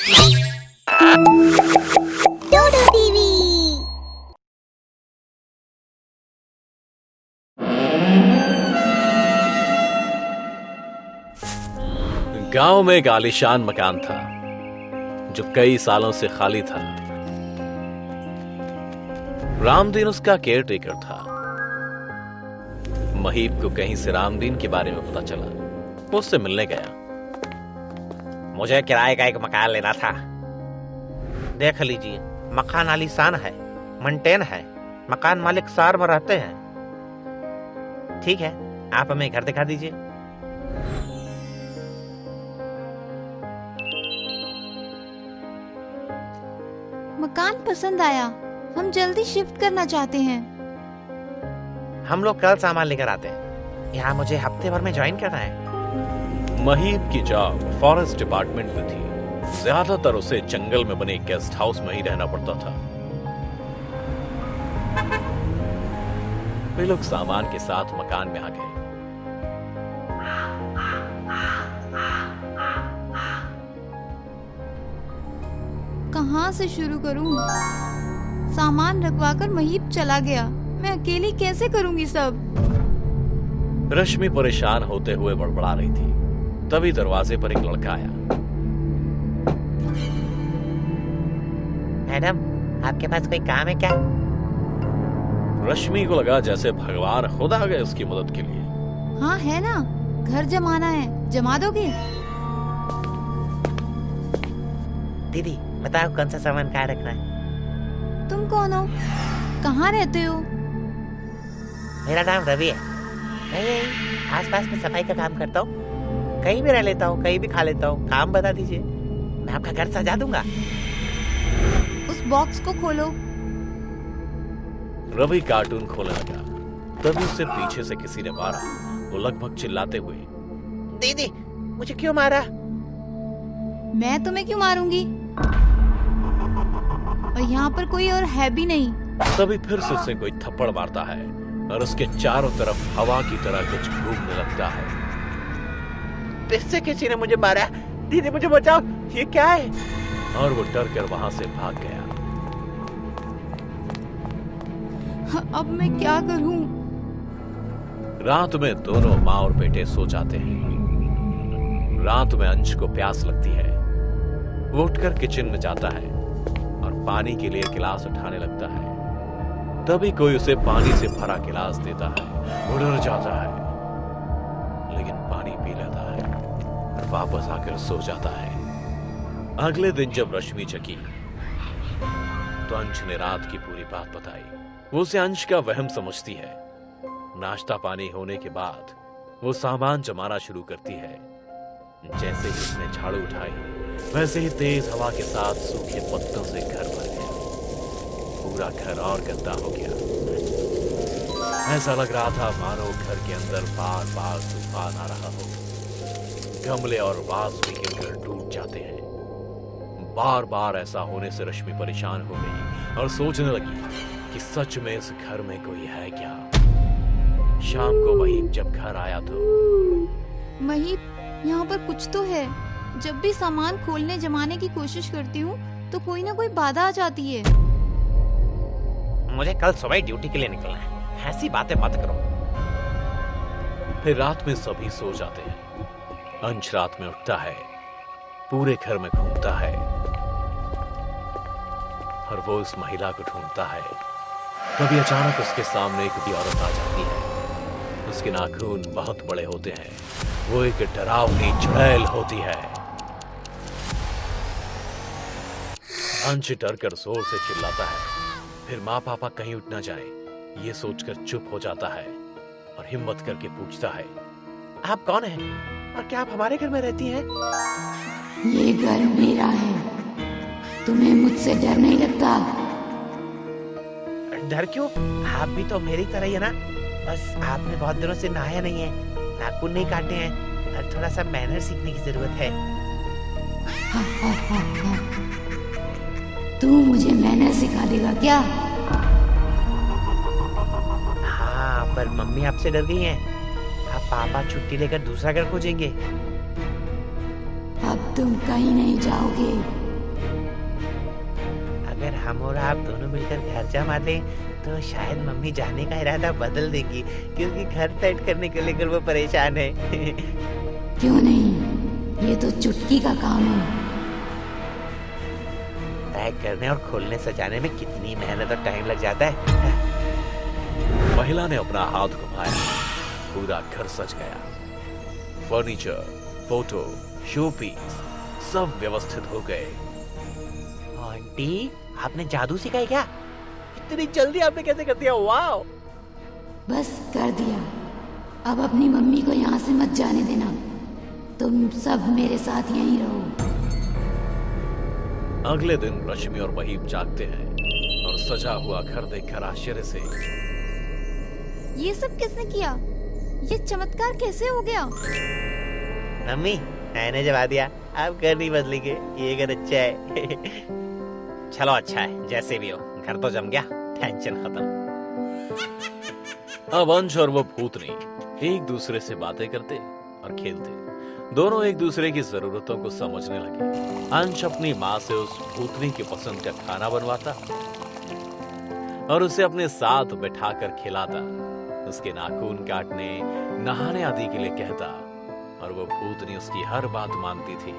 डोडो TV. गांव में एक आलीशान मकान था जो कई सालों से खाली था। रामदीन उसका केयर टेकर था। महीप को कहीं से रामदीन के बारे में पता चला। वो उससे मिलने गया। मुझे किराए का एक मकान लेना था। देख लीजिए, मकान आलीशान है, मेंटेन है, मकान मालिक शहर में रहते हैं। ठीक है, आप हमें घर दिखा दीजिए। मकान पसंद आया, हम जल्दी शिफ्ट करना चाहते हैं। हम लोग कल सामान लेकर आते हैं। यहाँ मुझे हफ्ते भर में ज्वाइन करना है। महीप की जॉब फॉरेस्ट डिपार्टमेंट में थी। ज्यादातर उसे जंगल में बने गेस्ट हाउस में ही रहना पड़ता था। वे लोग सामान के साथ मकान में आ गए। कहाँ से शुरू करूँ? सामान रखवाकर महीप चला गया। मैं अकेली कैसे करूँगी सब? रश्मि परेशान होते हुए बड़बड़ा रही थी। तभी दरवाजे पर एक लड़का आया। मैडम, आपके पास कोई काम है क्या? रश्मि को लगा जैसे भगवान खुद आ गए उसकी मदद के लिए। हाँ है ना, घर जमाना है, जमा दोगे? दीदी बताओ कौन सा सामान कहाँ रखना है? तुम कौन हो? कहाँ रहते हो? मेरा नाम रवि है। मैं आस पास में सफाई का काम करता हूँ। कहीं भी रह लेता हूँ, कहीं भी खा लेता हूँ। काम बता दीजिए, मैं आपका घर सजा दूंगा। उस बॉक्स को खोलो। रवि कार्टून खोलने लगा। तभी उसे पीछे से किसी ने मारा। वो लगभग चिल्लाते हुए, दीदी मुझे क्यों मारा? मैं तुम्हें क्यों मारूंगी? और यहाँ पर कोई और है भी नहीं। तभी फिर से उसे कोई थप्पड़ मारता है और उसके चारों तरफ हवा की तरह कुछ घूमने लगता है। फिर से किसी ने मुझे मारा। दीदी मुझे बचाओ, ये क्या है? और वो डर कर वहां से भाग गया। अब मैं क्या करूं? रात में दोनों माँ और बेटे सो जाते हैं। रात में अंश को प्यास लगती है। वो उठकर किचन में जाता है और पानी के लिए गिलास उठाने लगता है। तभी कोई उसे पानी से भरा गिलास देता है। वो डर जाता है, लेकिन पानी पी लेता है और वापस आकर सो जाता है। अगले दिन जब रश्मि जगी तो अंश ने रात की पूरी बात बताई। वो उसे अंश का वहम समझती है। नाश्ता पानी होने के बाद वो सामान जमाना शुरू करती है। जैसे ही उसने झाड़ू उठाई, वैसे ही तेज हवा के साथ सूखे पत्तों से घर भर गया। पूरा घर और गंदा हो गया। ऐसा लग रहा था मानो घर के अंदर बार बार तूफान आ रहा हो। गमले और वास भी गिरकर टूट जाते हैं। बार बार ऐसा होने से रश्मि परेशान हो गई और सोचने लगी कि सच में इस घर में कोई है क्या। शाम को महीप जब घर आया तो महीप, यहाँ पर कुछ तो है। जब भी सामान खोलने जमाने की कोशिश करती हूँ तो कोई ना कोई बाधा आ जाती है। मुझे कल सुबह ड्यूटी के लिए निकलना है। ऐसी बातें मत करो। फिर रात में सभी सो जाते हैं। अंश रात में उठता है, पूरे घर में घूमता है और वो उस महिला को ढूंढता है। तभी अचानक उसके सामने एक बड़ी औरत आ जाती है। उसके नाखून बहुत बड़े होते हैं। वो एक डरावनी चुड़ैल होती है। अंश डर कर जोर से चिल्लाता है। फिर माँ पापा कहीं उठ ना जाए, ये सोचकर चुप हो जाता है और हिम्मत करके पूछता है, आप कौन हैं और क्या आप हमारे घर में रहती हैं? ये घर मेरा है। तुम्हें मुझसे डर नहीं लगता? डर क्यों? आप भी तो मेरी तरह ही है ना। बस आपने बहुत दिनों से नहाया नहीं है, नाखून नहीं काटे हैं और थोड़ा सा मैनर सीखने की जरूरत है। हा, हा, हा, हा। तू मुझे मैनर सिखा देगा क्या? हाँ, पर मम्मी आपसे डर गई हैं। अब पापा छुट्टी लेकर दूसरा घर खोजेंगे। अब तुम कहीं नहीं जाओगे। हम और आप दोनों मिलकर घर जमा लें तो शायद मम्मी जाने का इरादा बदल देगी, क्योंकि घर सेट करने के लेकर वो परेशान है। क्यों नहीं, ये तो चुटकी का काम है। पैक करने और खोलने सजाने में कितनी मेहनत और टाइम लग जाता है। महिला ने अपना हाथ घुमाया, पूरा घर सज गया। फर्नीचर, फोटो, शोपीस सब व्यवस्थित हो गए। आंटी, आपने जादू सिखाया क्या? इतनी जल्दी आपने कैसे कर दिया? वाओ! बस कर दिया। अब अपनी मम्मी को यहाँ से मत जाने देना। तुम सब मेरे साथ यहीं रहो। अगले दिन रश्मि और वहीब जागते हैं और सजा हुआ घर देखकर आश्चर्य से, ये सब किसने किया? ये चमत्कार कैसे हो गया? मम्मी, मैंने जवा दिया। आप घर नहीं बदलेंगे, ये घर अच्छा है। चलो अच्छा है, जैसे भी हो, घर तो जम गया, टेंशन खत्म। अब अंश और वो भूतनी एक दूसरे से बातें करते और खेलते। दोनों एक दूसरे की जरूरतों को समझने लगे। अंश अपनी माँ से उस भूतनी की पसंद का खाना बनवाता और उसे अपने साथ बैठाकर खिलाता, उसके नाखून काटने, नहाने आदि के लिए कहता, और वो भूतनी उसकी हर बात मानती थी।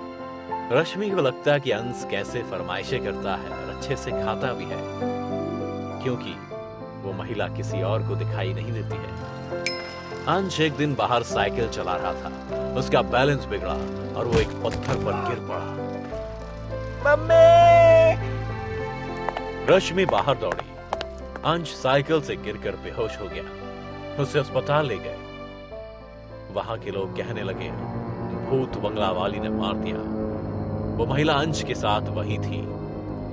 रश्मि को लगता कि अंश कैसे फरमाइशें करता है और अच्छे से खाता भी है, क्योंकि वो महिला किसी और को दिखाई नहीं देती है। अंश एक दिन बाहर साइकिल चला रहा था, उसका बैलेंस बिगड़ा और वो एक पत्थर पर गिर पड़ा। मम्मी! रश्मि बाहर दौड़ी। अंश साइकिल से गिरकर बेहोश हो गया। उसे अस्पताल ले गए। वहां के लोग कहने लगे, भूत बंगला वाली ने मार दिया। वो महिला अंश के साथ वही थी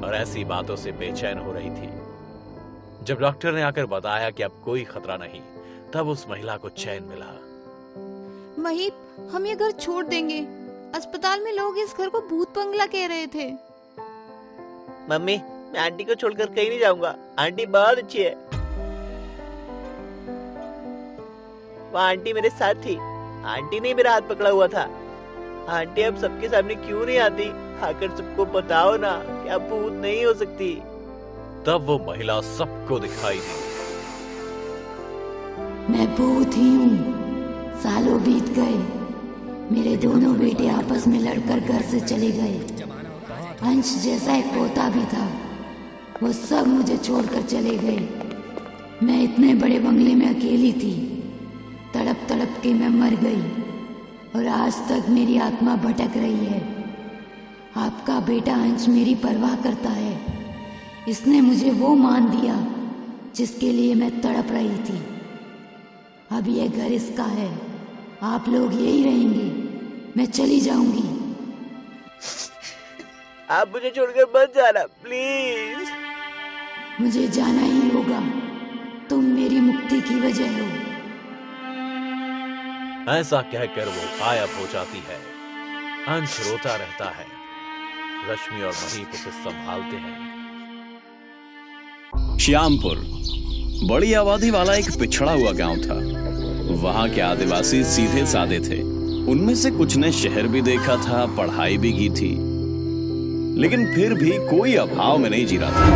और ऐसी बातों से बेचैन हो रही थी। जब डॉक्टर ने आकर बताया कि अब कोई खतरा नहीं, तब उस महिला को चैन मिला। महीप, हम ये घर छोड़ देंगे। अस्पताल में लोग इस घर को भूत बंगला कह रहे थे। मम्मी, मैं आंटी को छोड़कर कहीं नहीं जाऊंगा। आंटी बहुत अच्छी है। वो आंटी मेरे साथ थी। आंटी ने मेरा हाथ पकड़ा हुआ था। आंटी अब सबके सामने क्यों नहीं आती? आकर सबको बताओ ना कि अब भूत नहीं हो सकती। तब वो महिला सबको दिखाई दी। मैं भूत ही हूँ। सालों बीत गए, मेरे दोनों बेटे आपस में लड़कर घर से चले गए। अंश जैसा एक पोता भी था, वो सब मुझे छोड़कर चले गए। मैं इतने बड़े बंगले में अकेली थी। तड़प तड़प के मैं मर गई और आज तक मेरी आत्मा भटक रही है। आपका बेटा अंश मेरी परवाह करता है। इसने मुझे वो मान दिया जिसके लिए मैं तड़प रही थी। अब ये घर इसका है। आप लोग यही रहेंगे, मैं चली जाऊंगी। आप मुझे छोड़कर मत जाना, प्लीज। मुझे जाना ही होगा। तुम मेरी मुक्ति की वजह हो। ऐसा कहकर वो गायब हो जाती है। अंश रोता रहता है। रश्मि और महीप उसे संभालते हैं। श्यामपुर बड़ी आबादी वाला एक पिछड़ा हुआ गांव था। वहां के आदिवासी सीधे साधे थे। उनमें से कुछ ने शहर भी देखा था, पढ़ाई भी की थी, लेकिन फिर भी कोई अभाव में नहीं जी रहा था,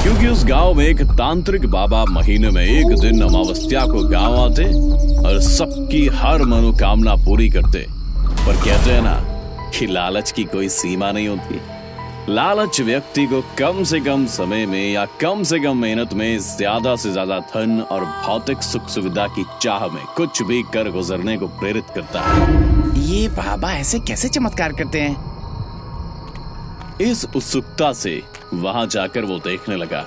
क्योंकि उस गांव में एक तांत्रिक बाबा महीने में एक दिन अमावस्या को गांव आते और सबकी हर मनोकामना पूरी करते। पर कहते हैं ना कि लालच की कोई सीमा नहीं होती। लालच व्यक्ति को कम से कम समय में या कम से कम मेहनत में ज्यादा से ज्यादा धन और भौतिक सुख सुविधा की चाह में कुछ भी कर गुजरने को प्रेरित करता है। ये बाबा ऐसे कैसे चमत्कार करते हैं? इस उत्सुकता से वहां जाकर वो देखने लगा।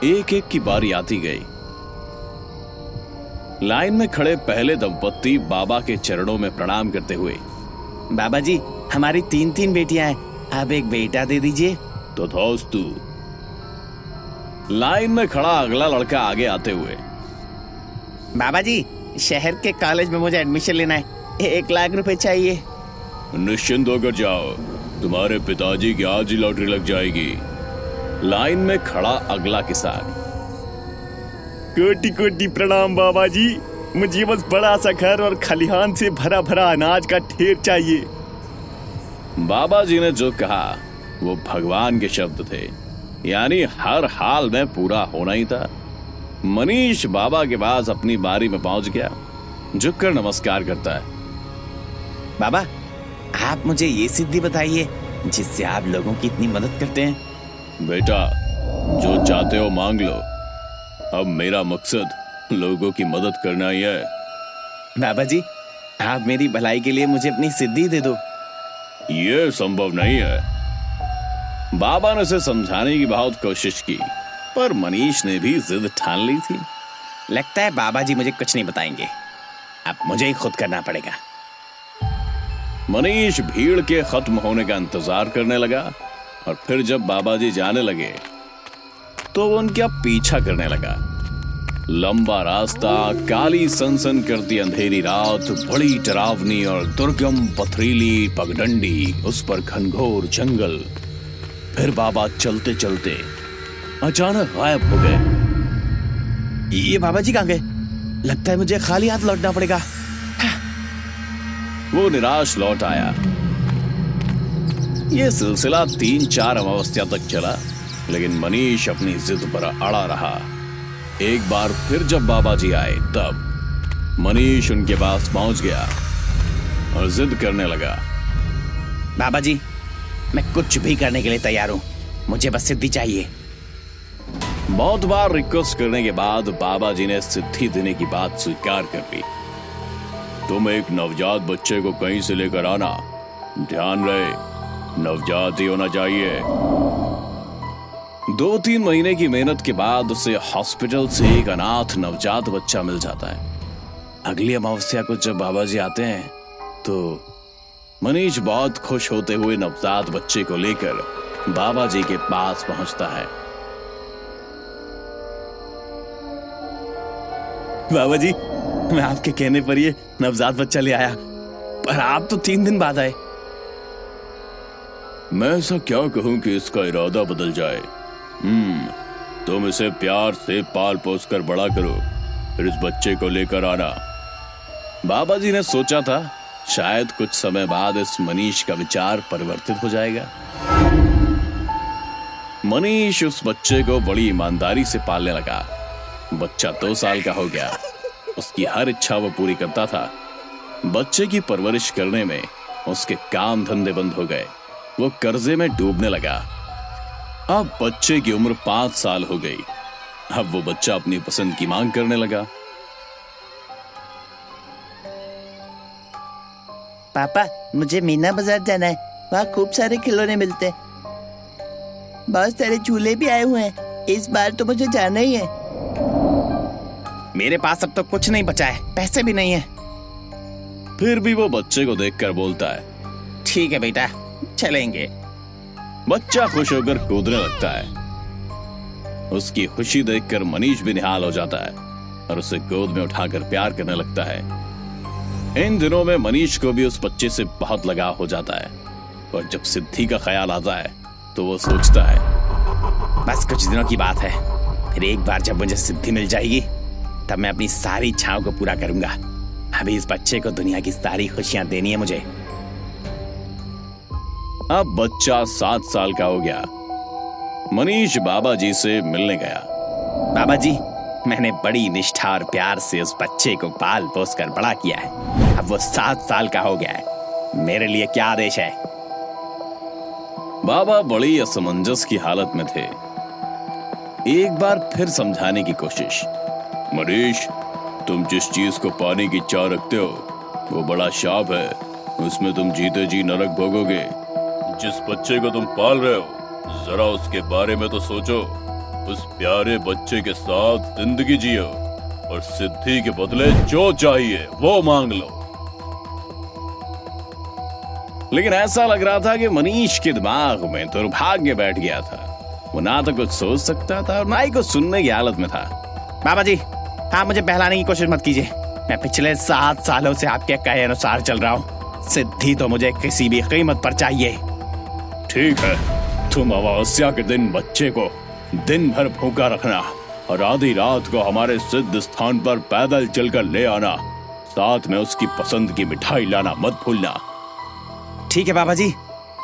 एक एक की बारी आती गई। लाइन में खड़े पहले दंपत्ति बाबा के चरणों में प्रणाम करते हुए, बाबा जी, हमारी 3 बेटियां हैं, आप एक बेटा दे दीजिए। तो दोस्तू। लाइन में खड़ा अगला लड़का आगे आते हुए, बाबा जी, शहर के कॉलेज में मुझे एडमिशन लेना है, 1 लाख रुपए चाहिए। निश्चिंत होकर जाओ, तुम्हारे पिताजी की आज ही लॉटरी लग जाएगी। लाइन में खड़ा अगला किसान, कोटि कोटि प्रणाम बाबा जी, मुझे बस बड़ा सा घर और खलिहान से भरा भरा अनाज का ढेर चाहिए। बाबा जी ने जो कहा वो भगवान के शब्द थे। यानी हर हाल में पूरा होना ही था। मनीष बाबा के पास अपनी बारी में पहुंच गया, झुककर नमस्कार करता है। बाबा, आप मुझे ये सिद्धि बताइए जिससे आप लोगों की इतनी मदद करते हैं। बेटा, जो चाहते हो मांग लो। अब मेरा मकसद लोगों की मदद करना ही है। बाबा जी, आप मेरी भलाई के लिए मुझे अपनी सिद्धि दे दो। ये संभव नहीं है। बाबा ने उसे समझाने की बहुत कोशिश की, पर मनीष ने भी जिद ठान ली थी। लगता है बाबा जी मुझे कुछ नहीं बताएंगे, अब मुझे ही खुद करना पड़ेगा। मनीष भीड़ के खत्म होने का इंतजार करने लगा और फिर जब बाबा जी जाने लगे तो वो उनका पीछा करने लगा। लंबा रास्ता, काली सनसन करती अंधेरी रात, बड़ी डरावनी और दुर्गम पथरीली पगडंडी, उस पर घनघोर जंगल। फिर बाबा चलते चलते अचानक गायब हो गए। ये बाबा जी कहाँ गए? लगता है मुझे खाली हाथ लौटना पड़ेगा। वो निराश लौट आया। ये सिलसिला 3-4 अमावस्या तक चला, लेकिन मनीष अपनी जिद पर अड़ा रहा। एक बार फिर जब बाबा जी आए तब मनीष उनके पास पहुंच गया और जिद करने लगा। बाबा जी, मैं कुछ भी करने के लिए तैयार हूँ, मुझे बस सिद्धि चाहिए। बहुत बार रिक्वेस्ट करने के बाद बाबा जी ने सिद्धि देने की बात स्वीकार कर ली। तुम एक नवजात बच्चे को कहीं से लेकर आना, ध्यान रहे नवजात ही होना चाहिए। 2-3 महीने की मेहनत के बाद उसे हॉस्पिटल से एक अनाथ नवजात बच्चा मिल जाता है। अगली अमावस्या को जब बाबा जी आते हैं तो मनीष बहुत खुश होते हुए नवजात बच्चे को लेकर बाबा जी के पास पहुंचता है। बाबा जी, मैं आपके कहने पर ये नवजात बच्चा ले आया, पर आप तो 3 दिन बाद आए। मैं ऐसा क्या कहूं कि इसका इरादा बदल जाए। तुम इसे प्यार से पाल पोस कर बड़ा करो, फिर इस बच्चे को लेकर आना। बाबा जी ने सोचा था शायद कुछ समय बाद इस मनीष का विचार परिवर्तित हो जाएगा। मनीष उस बच्चे को बड़ी ईमानदारी से पालने लगा। बच्चा 2 साल का हो गया। उसकी हर इच्छा वो पूरी करता था। बच्चे की परवरिश करने में उसके काम धंधे बंद हो गए। वो कर्जे में डूबने लगा। अब बच्चे की उम्र 5 साल हो गई। अब वो बच्चा अपनी पसंद की मांग करने लगा। पापा, मुझे मीना बाजार जाना है, वहाँ खूब सारे खिलौने मिलते हैं। बहुत सारे झूले भी आए हुए हैं, इस बार तो मुझे जाना ही है। मेरे पास अब तो कुछ नहीं बचा है, पैसे भी नहीं है। फिर भी वो बच्चे को देखकर बोलता है, ठीक है बेटा, चलेंगे। बच्चा खुश होकर कूदने लगता है। उसकी खुशी देखकर मनीष भी निहाल हो जाता है और उसे गोद में उठाकर प्यार करने लगता है। इन दिनों में मनीष को भी उस बच्चे से बहुत लगाव हो जाता है और जब सिद्धि का ख्याल आता है तो वो सोचता है, बस कुछ दिनों की बात है, फिर एक बार जब मुझे सिद्धि मिल जाएगी तब मैं अपनी सारी इच्छाओं को पूरा करूंगा। अभी इस बच्चे को दुनिया की सारी खुशियां देनी है मुझे। अब बच्चा 7 साल का हो गया। मनीष बाबा जी से मिलने गया। बाबा जी, मैंने बड़ी निष्ठा और प्यार से उस बच्चे को पाल पोस कर बड़ा किया है। अब वो 7 साल का हो गया है, मेरे लिए क्या आदेश है? बाबा बड़ी असमंजस की हालत में थे। एक बार फिर समझाने की कोशिश। मनीष, तुम जिस चीज को पाने की चाह रखते हो वो बड़ा शाप है, उसमें तुम जीते जी नरक भोगोगे। जिस बच्चे को तुम पाल रहे हो जरा उसके बारे में तो सोचो। उस प्यारे बच्चे के साथ जिंदगी जियो और सिद्धि के बदले जो चाहिए वो मांग लो। लेकिन ऐसा लग रहा था कि मनीष के दिमाग में दुर्भाग्य बैठ गया था। वो ना तो कुछ सोच सकता था और ना ही कुछ सुनने की हालत में था। बाबा जी, आप मुझे बहलाने की कोशिश मत कीजिए। मैं पिछले 7 सालों से आपके कहे अनुसार चल रहा हूँ। सिद्धि तो मुझे किसी भी कीमत पर चाहिए। ठीक है, तुम अमावस्या के दिन बच्चे को दिन भर भूखा रखना और आधी रात को हमारे सिद्ध स्थान पर पैदल चलकर ले आना। साथ में उसकी पसंद की मिठाई लाना मत भूलना। ठीक है बाबा जी,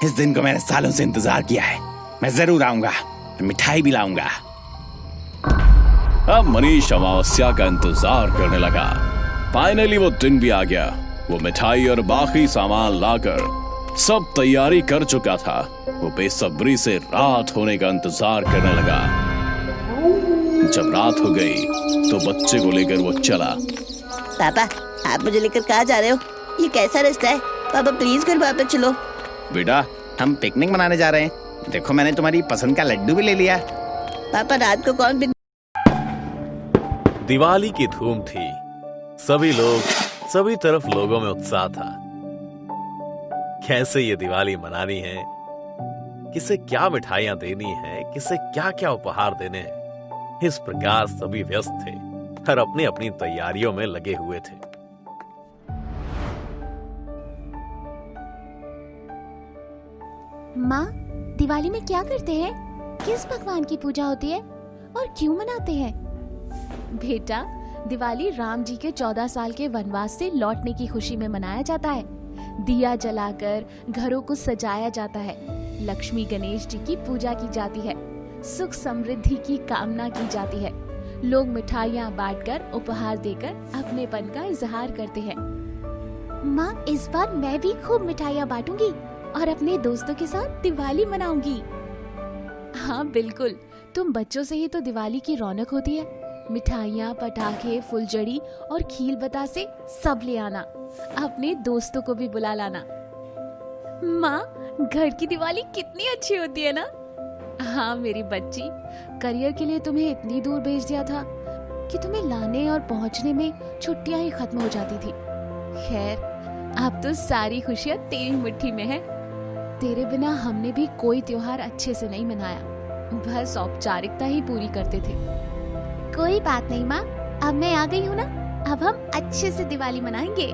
इस दिन को मैंने सालों से इंतजार किया है, मैं जरूर आऊंगा। मिठाई भी लाऊंगा। अब मनीष अमावस्या का इंतजार करने लगा। फाइनली वो दिन भी आ गया। वो मिठाई और बाकी सामान लाकर सब तैयारी कर चुका था। वो बेसब्री से रात होने का इंतजार करने लगा। जब रात हो गई तो बच्चे को लेकर वो चला। पापा, आप मुझे लेकर कहाँ जा रहे हो? ये कैसा रास्ता है? पापा प्लीज घर वापस चलो। बेटा, हम पिकनिक मनाने जा रहे हैं। देखो, मैंने तुम्हारी पसंद का लड्डू भी ले लिया। पापा रात को कौन दिवाली की धूम थी। सभी तरफ लोगों में उत्साह था। कैसे ये दिवाली मनानी है, किसे क्या मिठाइयां देनी है, किसे क्या क्या उपहार देने हैं, इस प्रकार सभी व्यस्त थे और अपनी अपनी तैयारियों में लगे हुए थे। माँ, दिवाली में क्या करते हैं? किस भगवान की पूजा होती है और क्यों मनाते हैं? बेटा, दिवाली राम जी के 14 साल के वनवास से लौटने की खुशी में मनाया जाता है। दिया जलाकर घरों को सजाया जाता है। लक्ष्मी गणेश जी की पूजा की जाती है। सुख समृद्धि की कामना की जाती है। लोग मिठाइयाँ बांटकर, उपहार देकर अपनेपन का इजहार करते हैं। माँ, इस बार मैं भी खूब मिठाइयाँ बांटूंगी और अपने दोस्तों के साथ दिवाली मनाऊंगी। हाँ बिल्कुल, तुम बच्चों से ही तो दिवाली की रौनक होती है। मिठाइयाँ, पटाखे, फुलझड़ी और खील बतासे सब ले आना। अपने दोस्तों को भी बुला लाना। माँ, घर की दिवाली कितनी अच्छी होती है ना? हाँ मेरी बच्ची, करियर के लिए तुम्हें इतनी दूर भेज दिया था कि तुम्हें लाने और पहुंचने में छुट्टियां ही खत्म हो जाती थी। खैर, अब तो सारी खुशियां तेरी मुट्ठी में है। तेरे बिना हमने भी कोई त्योहार अच्छे से नहीं मनाया, बस औपचारिकता ही पूरी करते थे। कोई बात नहीं माँ, अब मैं आ गई हूँ ना, अब हम अच्छे से दिवाली मनाएंगे।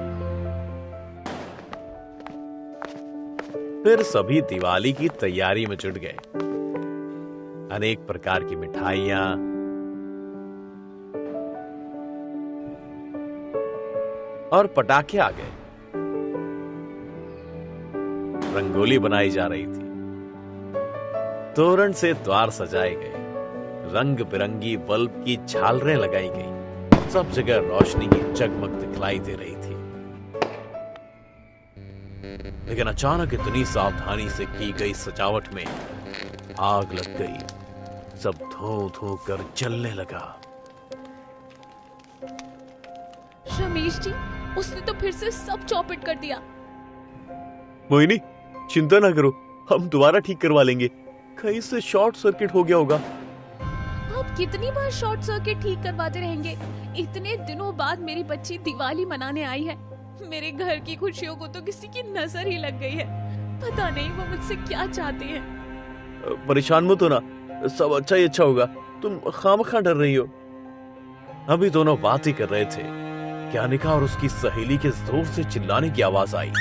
फिर सभी दिवाली की तैयारी में जुट गए। अनेक प्रकार की मिठाइयां, और पटाखे आ गए। रंगोली बनाई जा रही थी। तोरण से द्वार सजाए गए। रंग बिरंगी बल्ब की झालरें लगाई गई। सब जगह रोशनी की जगमग दिखलाई दे रही थी। लेकिन अचानक इतनी सावधानी से की गई सजावट में आग लग गई। सब धो धो कर जलने लगा। रमेश जी, उसने तो फिर से सब चौपट कर दिया। मोहिनी, चिंता ना करो, हम दोबारा ठीक करवा लेंगे। कहीं से शॉर्ट सर्किट हो गया होगा। आप कितनी बार शॉर्ट सर्किट ठीक करवाते रहेंगे? इतने दिनों बाद मेरी बच्ची दिवाली मनाने आई है। मेरे घर की खुशियों को तो किसी की नजर ही लग गई है। पता नहीं वो मुझसे क्या चाहती है। परेशान मत होना, सब अच्छा ही अच्छा होगा। तुम खामखा डर रही हो। अभी दोनों बात ही कर रहे थे कि अनिका और उसकी सहेली के जोर से चिल्लाने की आवाज आई।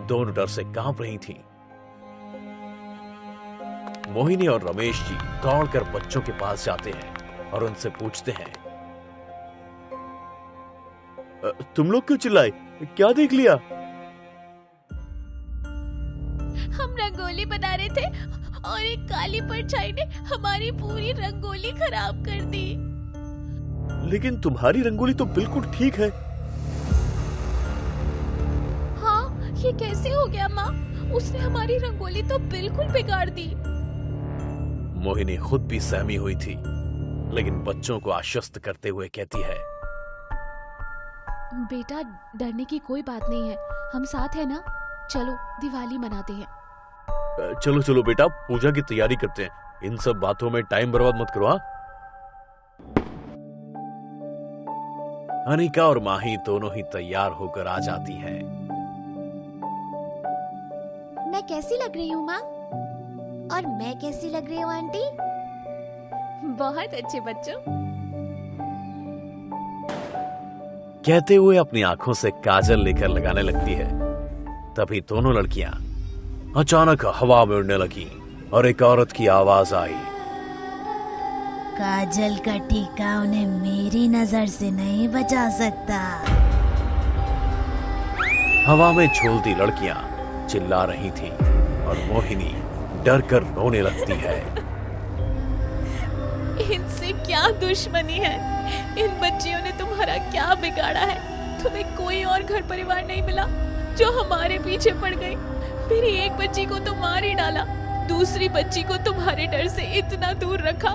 दोनों डर से कांप रही थीं। मोहिनी और रमेश जी दौड़कर बच्चों के पास जाते हैं और उनसे पूछते हैं, तुम लोग क्यों चिल्लाए? क्या देख लिया? हम रंगोली बना रहे थे और एक काली परछाई ने हमारी पूरी रंगोली खराब कर दी। लेकिन तुम्हारी रंगोली तो बिल्कुल ठीक है। हाँ, ये कैसे हो गया माँ? उसने हमारी रंगोली तो बिल्कुल बिगाड़ दी। मोहिनी खुद भी सहमी हुई थी, लेकिन बच्चों को आश्वस्त करते हुए कहती है, बेटा, डरने की कोई बात नहीं है, हम साथ हैं ना। चलो दिवाली मनाते हैं। चलो चलो बेटा, पूजा की तैयारी करते हैं। इन सब बातों में टाइम बर्बाद मत करो। हाँ, अनिका और माही दोनों ही तैयार होकर आ जाती है। मैं कैसी लग रही हूँ माँ? और मैं कैसी लग रही हूँ आंटी? बहुत अच्छे बच्चों। कहते हुए अपनी आंखों से काजल लेकर लगाने लगती है। तभी दोनों लड़कियां अचानक हवा में उड़ने लगी और एक औरत की आवाज आई, काजल का टीका उन्हें मेरी नजर से नहीं बचा सकता। हवा में झूलती लड़कियां चिल्ला रही थी और मोहिनी डर कर रोने लगती है। इनसे क्या दुश्मनी है? इन बच्चियों ने तुम्हारा क्या बिगाड़ा है? तुम्हें कोई और घर परिवार नहीं मिला जो हमारे पीछे पड़ गई? मेरी एक बच्ची को तो मार ही डाला, दूसरी बच्ची को तुम्हारे डर से इतना दूर रखा।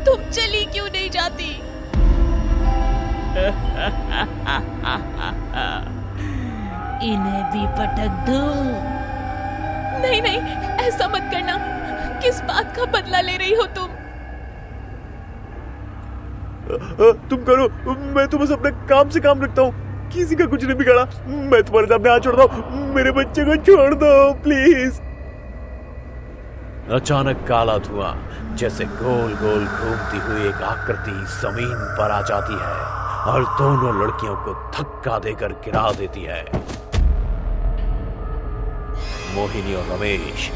तुम चली क्यों नहीं जाती? इन्हें भी पटक दो। नहीं नहीं, ऐसा मत करना। किस बात का बदला ले रही हो तुम? तुम करो, मैं तो बस अपने काम से काम रखता हूँ, किसी का कुछ नहीं बिगाड़ा। मैं तुम्हारे सामने हाथ छोड़ता हूँ, मेरे बच्चे को छोड़ दो प्लीज। अचानक काला धुआं जैसे गोल गोल घूमती हुई एक आकृति जमीन पर आ जाती है और दोनों लड़कियों को धक्का देकर गिरा देती है। मोहिनी और रमेश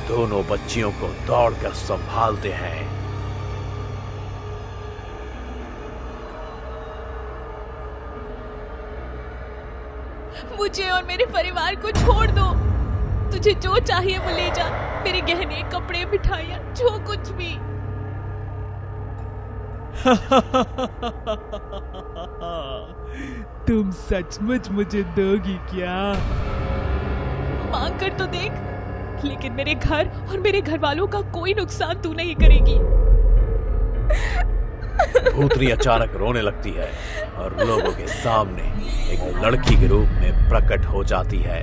दोनों बच्चियों को दौड़कर संभालते हैं। मुझे और मेरे परिवार को छोड़ दो। तुझे जो चाहिए वो ले जा, मेरे गहने, कपड़े, मिठाइयाँ, जो कुछ भी। तुम सचमुच मुझे दोगी क्या? मांग कर तो देख, लेकिन मेरे घर और मेरे घर वालों का कोई नुकसान तू नहीं करेगी। भूतनी अचानक रोने लगती है और लोगों के सामने एक लड़की के रूप में प्रकट हो जाती है।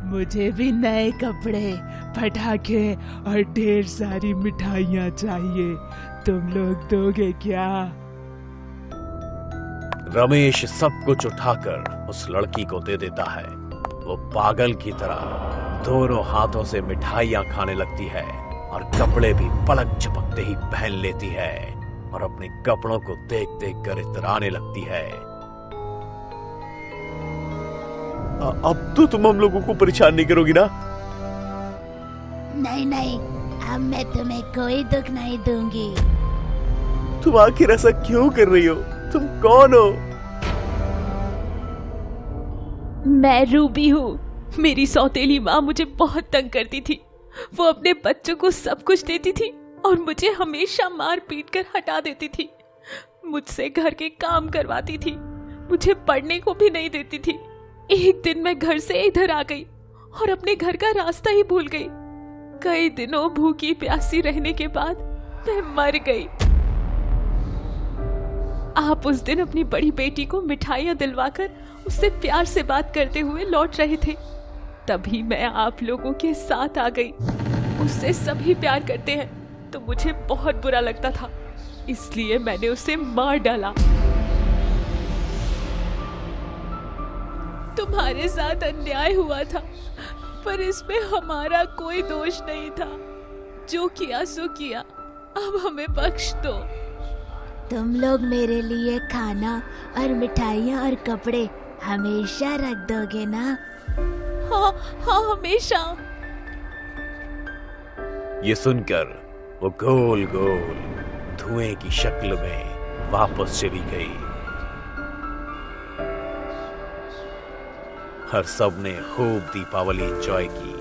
मुझे भी नए कपड़े, पटाखे और ढेर सारी मिठाइयाँ चाहिए। तुम लोग दोगे क्या? रमेश सब कुछ उठाकर उस लड़की को दे देता है। वो पागल की तरह दोनों हाथों से मिठाइयाँ खाने लगती है और कपड़े भी पलक झपकते ही पहन लेती है और अपने कपड़ों को देख देख कर इतराने लगती है। अब तो तुम हम लोगों को परेशान नहीं करोगी ना? नहीं नहीं, अब मैं तुम्हें कोई दुख नहीं दूंगी। तुम आखिर ऐसा क्यों कर रही हो? तुम कौन हो? मैं रूबी हूँ। मेरी सौतेली माँ मुझे बहुत तंग करती थी। वो अपने बच्चों को सब कुछ देती थी और मुझे हमेशा मार पीट कर हटा देती थी। मुझसे घर के काम करवाती थी, मुझे पढ़ने को भी नहीं देती थी। एक दिन मैं घर से इधर आ गई और अपने घर का रास्ता ही भूल गई। कई दिनों भूखी प्यासी रहने के बाद मैं मर गई। आप उस दिन अपनी बड़ी बेटी को मिठाइयाँ दिलवाकर उससे प्यार से बात करते हुए लौट रहे थे। तभी मैं आप लोगों के साथ आ गई। उससे सभी प्यार करते हैं तो मुझे बहुत बुरा लगता था, इसलिए मैंने उसे मार डाला। तुम्हारे साथ अन्याय हुआ था, पर इसमें हमारा कोई दोष नहीं था। जो किया सो किया, अब हमें बख्श दो। तुम लोग मेरे लिए खाना और मिठाइयाँ और कपड़े हमेशा रख दोगे ना? हाँ हाँ, हमेशा। ये सुनकर वो गोल गोल धुएं की शक्ल में वापस चली गई। हर सब ने खूब दीपावली एंजॉय की